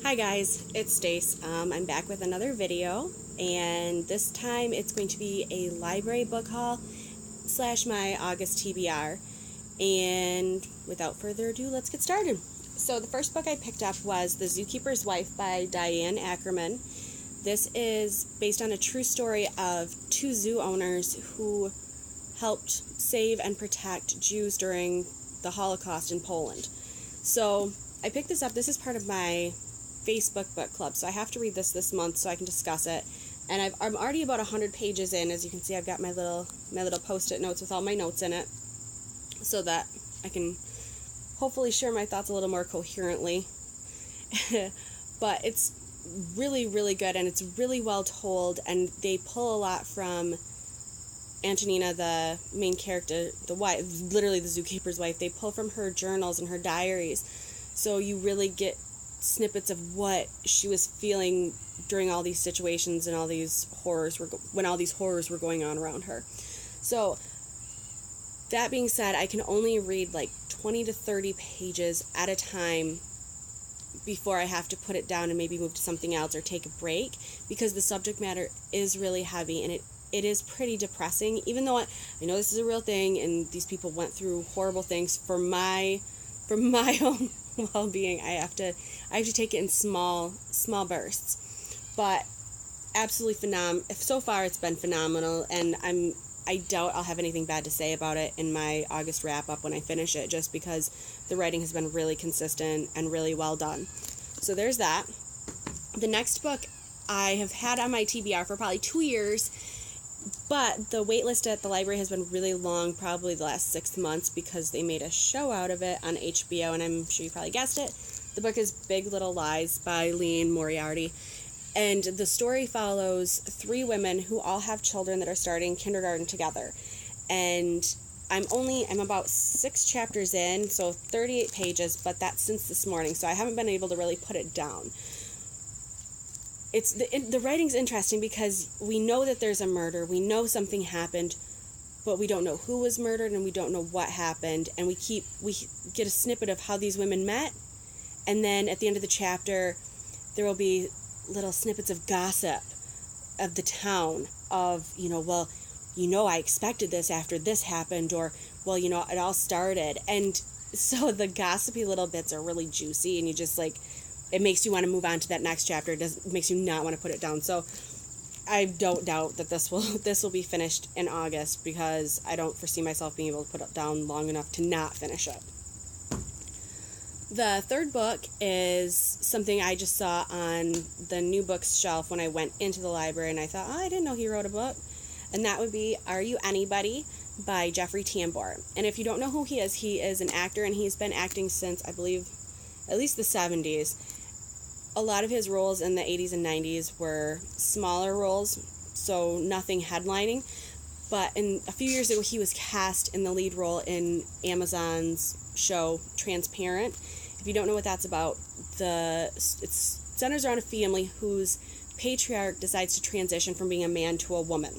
Hi guys, it's Stace. I'm back with another video, and this time it's going to be a library book haul / my August TBR. And without further ado, let's get started. So the first book I picked up was The Zookeepers Life by Diane Ackerman. This is based on a true story of two zoo owners who helped save and protect Jews during the Holocaust in Poland. So I picked this up. This is part of my Facebook book club, so I have to read this month so I can discuss it. And I'm already about 100 pages in. As you can see, I've got my little post-it notes with all my notes in it, so that I can hopefully share my thoughts a little more coherently. But it's really, really good, and it's really well told, and they pull a lot from Antonina, the main character, the wife, literally the zookeeper's wife. They pull from her journals and her diaries, so you really get snippets of what she was feeling during all these situations and all these horrors when all these horrors were going on around her. So that being said, I can only read like 20 to 30 pages at a time before I have to put it down and maybe move to something else or take a break, because the subject matter is really heavy, and it is pretty depressing. Even though I know this is a real thing and these people went through horrible things, for my own well-being, I have to take it in small bursts. But absolutely phenomenal. So far it's been phenomenal, and I doubt I'll have anything bad to say about it in my August wrap-up when I finish it, just because the writing has been really consistent and really well done. So there's that. The next book I have had on my TBR for probably 2 years, but the wait list at the library has been really long, probably the last 6 months, because they made a show out of it on HBO, and I'm sure you probably guessed it. The book is Big Little Lies by Leanne Moriarty. And the story follows 3 women who all have children that are starting kindergarten together. And I'm about 6 chapters in, so 38 pages, but that's since this morning, so I haven't been able to really put it down. The writing's interesting because we know that there's a murder, we know something happened, but we don't know who was murdered and we don't know what happened, and we get a snippet of how these women met, and then at the end of the chapter there will be little snippets of gossip of the town of, I expected this after this happened, or, it all started. And so the gossipy little bits are really juicy, and you just it makes you want to move on to that next chapter. It makes you not want to put it down. So I don't doubt that this will be finished in August, because I don't foresee myself being able to put it down long enough to not finish it. The third book is something I just saw on the new books shelf when I went into the library, and I thought, I didn't know he wrote a book. And that would be Are You Anybody by Jeffrey Tambor. And if you don't know who he is an actor, and he's been acting since, I believe, at least the 70s. A lot of his roles in the 80s and 90s were smaller roles, so nothing headlining. But a few years ago, he was cast in the lead role in Amazon's show Transparent. If you don't know what that's about, it centers around a family whose patriarch decides to transition from being a man to a woman.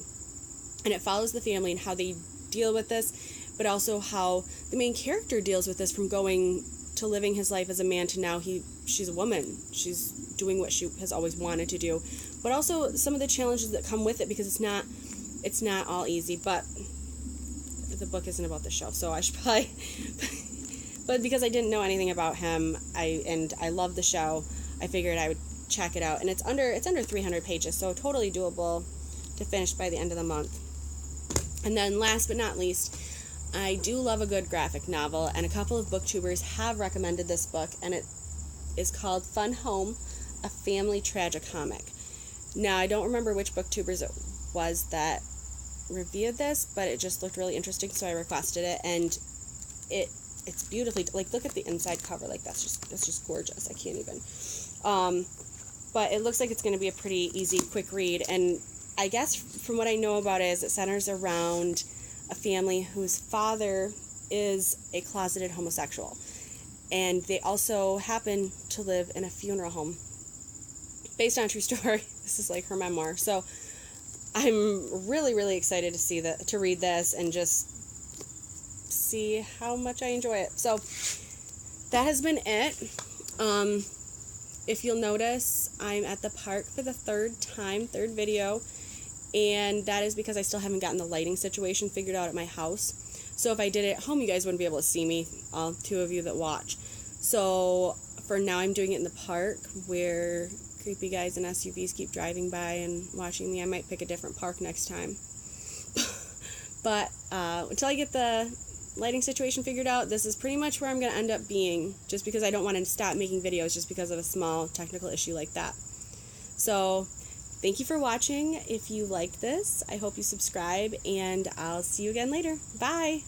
And it follows the family and how they deal with this, but also how the main character deals with this, from going to living his life as a man to now she's a woman. She's doing what she has always wanted to do. But also some of the challenges that come with it, because it's not all easy. But the book isn't about the show, so I should probably... But because I didn't know anything about him, I love the show, I figured I would check it out. And it's under 300 pages, so totally doable to finish by the end of the month. And then last but not least, I do love a good graphic novel, and a couple of booktubers have recommended this book, and it is called Fun Home, a family tragicomic. Now, I don't remember which booktubers it was that reviewed this, but it just looked really interesting, so I requested it, and it's beautifully, look at the inside cover, that's just gorgeous. I can't even. But it looks like it's going to be a pretty easy, quick read, and I guess from what I know about it is it centers around a family whose father is a closeted homosexual, and they also happen to live in a funeral home based on a true story. This is her memoir, so I'm really, really excited to read this and just see how much I enjoy it. So that has been it. if you'll notice, I'm at the park for the third video, and that is because I still haven't gotten the lighting situation figured out at my house. So if I did it at home, you guys wouldn't be able to see me, all 2 of you that watch. So for now, I'm doing it in the park where creepy guys in SUVs keep driving by and watching me. I might pick a different park next time. But until I get the lighting situation figured out, this is pretty much where I'm going to end up being, just because I don't want to stop making videos just because of a small technical issue like that. So thank you for watching. If you liked this, I hope you subscribe, and I'll see you again later. Bye!